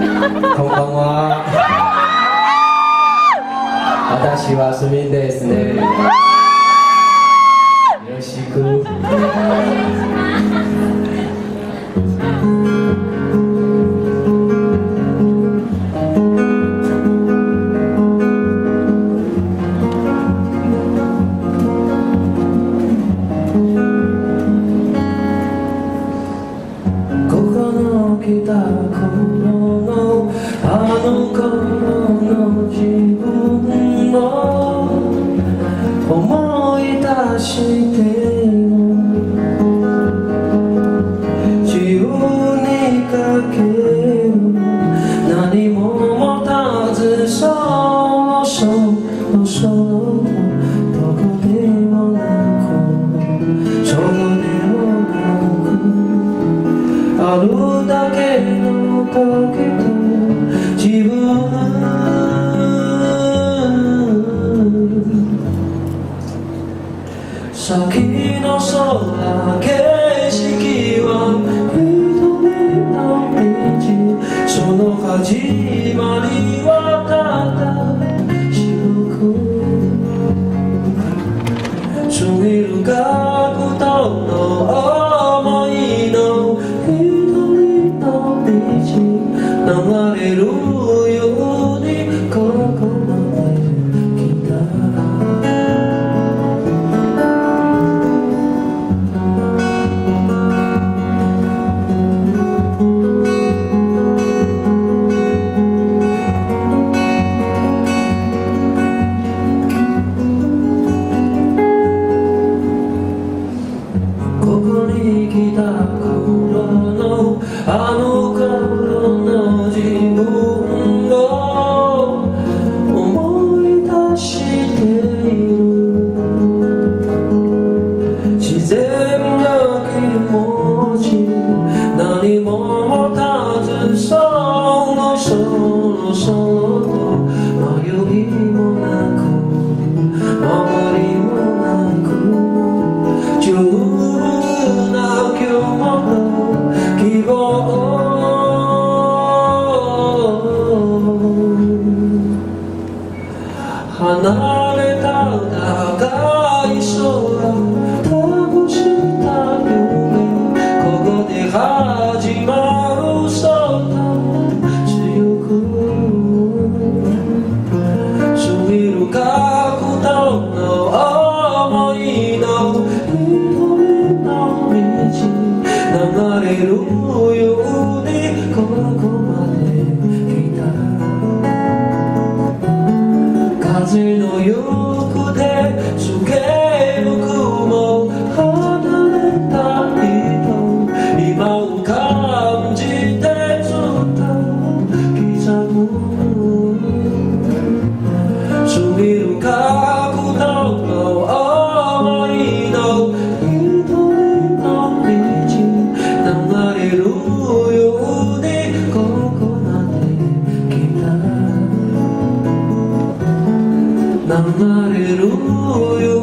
こんばんは。私はすみんですね。よろしく。来た頃のあの頃の自分を思い出しても自由にかける何も持たずそうそうそうどこでもなくそこでもなくあるだけの時と自分先の空景色は瞳の道その始まりはただ白く過ぎる角度の想いの流れるようにここまで来たここに来た頃のあの頃の自分を思い出している自然な気持ち何も持たずそろそろと迷いもなく守りもなく十分な今日の希望離れた長い空眩した夢ここで始まるそうだ強く過ぎる角度の想いの瞳の道流れるようにここまで来た風の行くで透ける雲離れた人今を感じてずっと刻む過ぎる角度の想いの緑の道流れるようにここまで来た流れるよ